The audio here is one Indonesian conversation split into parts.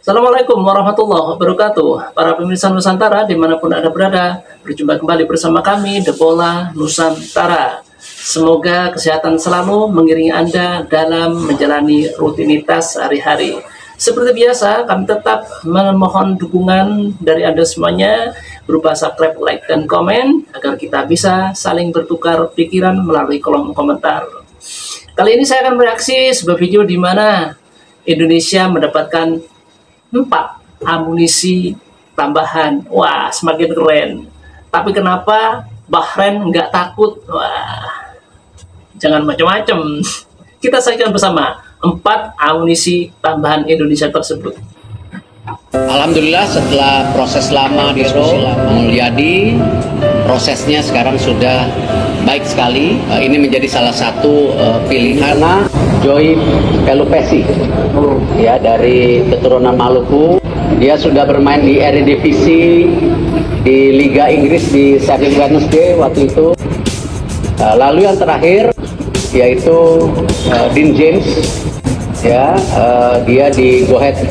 Assalamualaikum warahmatullahi wabarakatuh. Para pemirsa Nusantara dimanapun Anda berada, berjumpa kembali bersama kami, The Bola Nusantara. Semoga kesehatan selalu mengiringi Anda dalam menjalani rutinitas hari-hari. Seperti biasa, kami tetap memohon dukungan dari Anda semuanya berupa subscribe, like, dan komen agar kita bisa saling bertukar pikiran melalui kolom komentar. Kali ini saya akan bereaksi sebuah video di mana Indonesia mendapatkan 4 amunisi tambahan. Wah, semakin keren. Tapi kenapa Bahrain nggak takut? Wah, jangan macam-macam. Kita saksikan bersama 4 amunisi tambahan Indonesia tersebut. Alhamdulillah, setelah proses lama diskusi Mulyadi, prosesnya sekarang sudah baik sekali. Ini menjadi salah satu pilihan Joy Pelupesi, ya, dari keturunan Maluku. Dia sudah bermain di Eredivisie, di Liga Inggris di Sheffield Wednesday waktu itu. Lalu yang terakhir yaitu Dean James, ya, dia di Go Ahead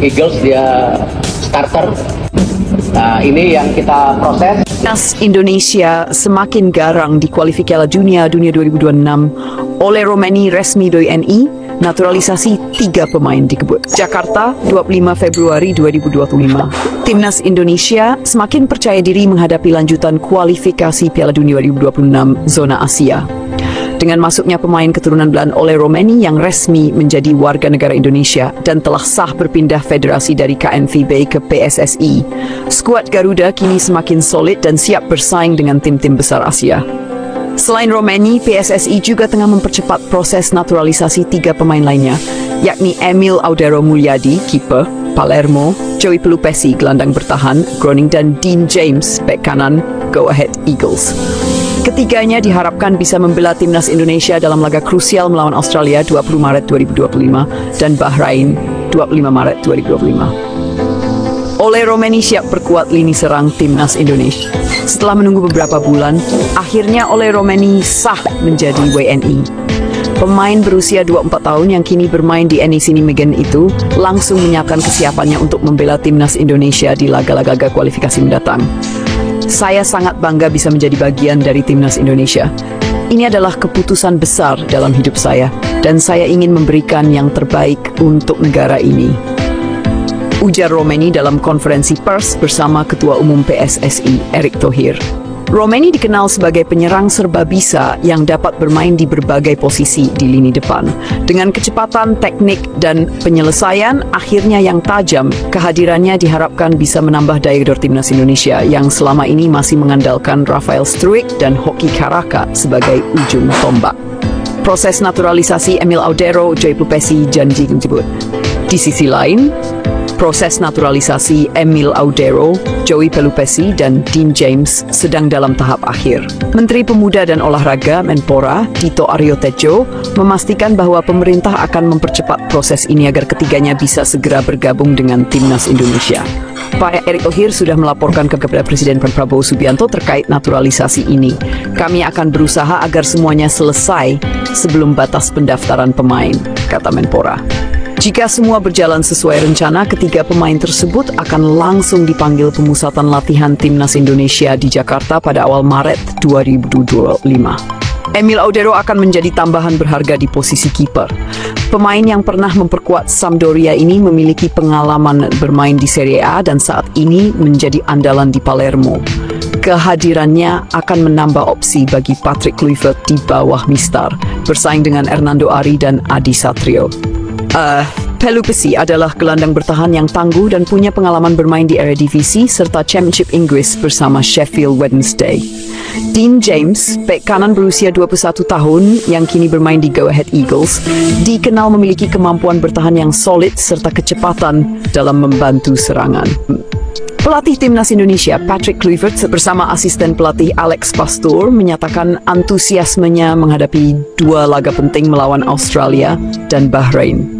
Eagles, dia starter. Nah, ini yang kita proses. Timnas Indonesia semakin garang di kualifikasi Piala Dunia 2026 oleh Romani resmi DOI naturalisasi 3 pemain dikebut. Jakarta, 25 Februari 2025. Timnas Indonesia semakin percaya diri menghadapi lanjutan kualifikasi Piala Dunia 2026 zona Asia. Dengan masuknya pemain keturunan Belanda Ole Romani yang resmi menjadi warga negara Indonesia dan telah sah berpindah federasi dari KNVB ke PSSI, skuad Garuda kini semakin solid dan siap bersaing dengan tim-tim besar Asia. Selain Romani, PSSI juga tengah mempercepat proses naturalisasi 3 pemain lainnya, yakni Emil Audero Mulyadi, kiper, Palermo, Joey Pelupesi, gelandang bertahan, Groningen, dan Dean James, bek kanan, Go Ahead Eagles. Ketiganya diharapkan bisa membela timnas Indonesia dalam laga krusial melawan Australia 20 Maret 2025 dan Bahrain 25 Maret 2025. Ole Romani siap perkuat lini serang timnas Indonesia. Setelah menunggu beberapa bulan, akhirnya Ole Romani sah menjadi WNI. Pemain berusia 24 tahun yang kini bermain di NEC Nijmegen itu langsung menyatakan kesiapannya untuk membela timnas Indonesia di laga-laga kualifikasi mendatang. Saya sangat bangga bisa menjadi bagian dari timnas Indonesia. Ini adalah keputusan besar dalam hidup saya, dan saya ingin memberikan yang terbaik untuk negara ini, ujar Romani dalam konferensi pers bersama Ketua Umum PSSI, Erick Thohir. Romani dikenal sebagai penyerang serba bisa yang dapat bermain di berbagai posisi di lini depan. Dengan kecepatan, teknik, dan penyelesaian akhirnya yang tajam, kehadirannya diharapkan bisa menambah daya gedor timnas Indonesia yang selama ini masih mengandalkan Rafael Struijk dan Hoki Caraka sebagai ujung tombak. Proses naturalisasi Emil Audero, Joy Pelupesi janji disebut. Di sisi lain, proses naturalisasi Emil Audero, Joey Pelupesi, dan Dean James sedang dalam tahap akhir. Menteri Pemuda dan Olahraga Menpora, Dito Aryo Tejo, memastikan bahwa pemerintah akan mempercepat proses ini agar ketiganya bisa segera bergabung dengan timnas Indonesia. Pak Erick Thohir sudah melaporkan kepada Presiden Prabowo Subianto terkait naturalisasi ini. Kami akan berusaha agar semuanya selesai sebelum batas pendaftaran pemain, kata Menpora. Jika semua berjalan sesuai rencana, ketiga pemain tersebut akan langsung dipanggil pemusatan latihan timnas Indonesia di Jakarta pada awal Maret 2025. Emil Audero akan menjadi tambahan berharga di posisi kiper. Pemain yang pernah memperkuat Sampdoria ini memiliki pengalaman bermain di Serie A dan saat ini menjadi andalan di Palermo. Kehadirannya akan menambah opsi bagi Patrick Kluivert di bawah Mistar, bersaing dengan Hernando Ari dan Adi Satrio. Pelupesi adalah gelandang bertahan yang tangguh dan punya pengalaman bermain di Eredivisie serta Championship Inggris bersama Sheffield Wednesday. Dean James, bek kanan berusia 21 tahun yang kini bermain di Go Ahead Eagles, dikenal memiliki kemampuan bertahan yang solid serta kecepatan dalam membantu serangan. Pelatih timnas Indonesia Patrick Kluivert bersama asisten pelatih Alex Pastoor menyatakan antusiasmenya menghadapi 2 laga penting melawan Australia dan Bahrain.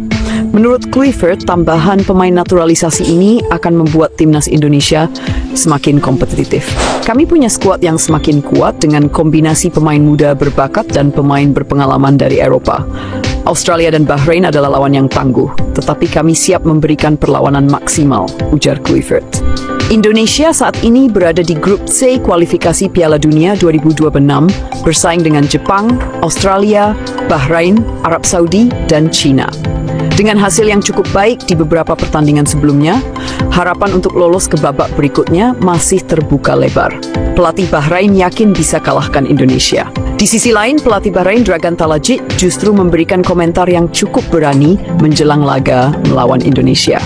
Menurut Kluivert, tambahan pemain naturalisasi ini akan membuat timnas Indonesia semakin kompetitif. Kami punya skuad yang semakin kuat dengan kombinasi pemain muda berbakat dan pemain berpengalaman dari Eropa. Australia dan Bahrain adalah lawan yang tangguh, tetapi kami siap memberikan perlawanan maksimal, ujar Kluivert. Indonesia saat ini berada di grup C kualifikasi Piala Dunia 2026 bersaing dengan Jepang, Australia, Bahrain, Arab Saudi, dan China. Dengan hasil yang cukup baik di beberapa pertandingan sebelumnya, harapan untuk lolos ke babak berikutnya masih terbuka lebar. Pelatih Bahrain yakin bisa kalahkan Indonesia. Di sisi lain, pelatih Bahrain Dragan Talajit justru memberikan komentar yang cukup berani menjelang laga melawan Indonesia.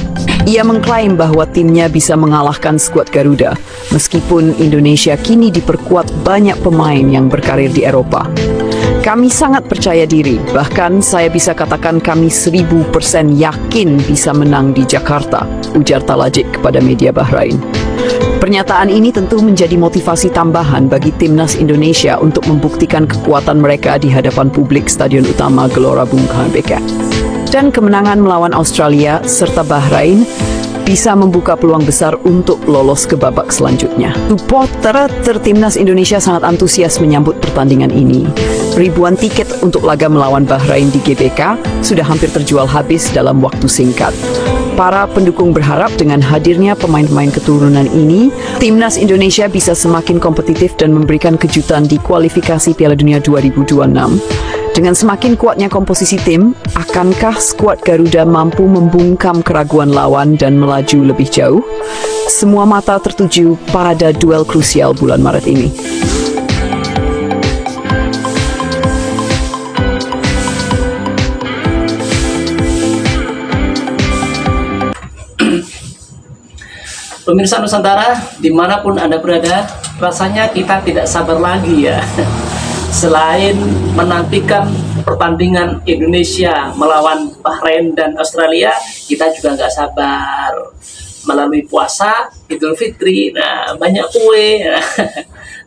Ia mengklaim bahwa timnya bisa mengalahkan skuad Garuda, meskipun Indonesia kini diperkuat banyak pemain yang berkarir di Eropa. Kami sangat percaya diri, bahkan saya bisa katakan kami 1000% yakin bisa menang di Jakarta, ujar Talajit kepada media Bahrain. Pernyataan ini tentu menjadi motivasi tambahan bagi timnas Indonesia untuk membuktikan kekuatan mereka di hadapan publik Stadion Utama Gelora Bung Karno BK. Dan kemenangan melawan Australia serta Bahrain bisa membuka peluang besar untuk lolos ke babak selanjutnya. Supporter timnas Indonesia sangat antusias menyambut pertandingan ini. Ribuan tiket untuk laga melawan Bahrain di GBK sudah hampir terjual habis dalam waktu singkat. Para pendukung berharap dengan hadirnya pemain-pemain keturunan ini, timnas Indonesia bisa semakin kompetitif dan memberikan kejutan di kualifikasi Piala Dunia 2026. Dengan semakin kuatnya komposisi tim, akankah skuad Garuda mampu membungkam keraguan lawan dan melaju lebih jauh? Semua mata tertuju pada duel krusial bulan Maret ini. Pemirsa Nusantara, dimanapun Anda berada, rasanya kita tidak sabar lagi ya. Selain menantikan pertandingan Indonesia melawan Bahrain dan Australia, kita juga nggak sabar melalui puasa Idul Fitri. Nah, banyak kue.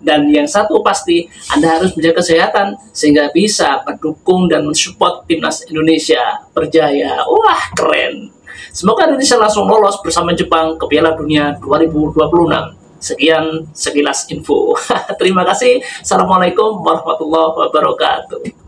Dan yang satu pasti, Anda harus menjaga kesehatan sehingga bisa mendukung dan mensupport timnas Indonesia berjaya. Wah, keren. Semoga Indonesia langsung lolos bersama Jepang ke Piala Dunia 2026. Sekian sekilas info. Terima kasih. Assalamualaikum warahmatullahi wabarakatuh.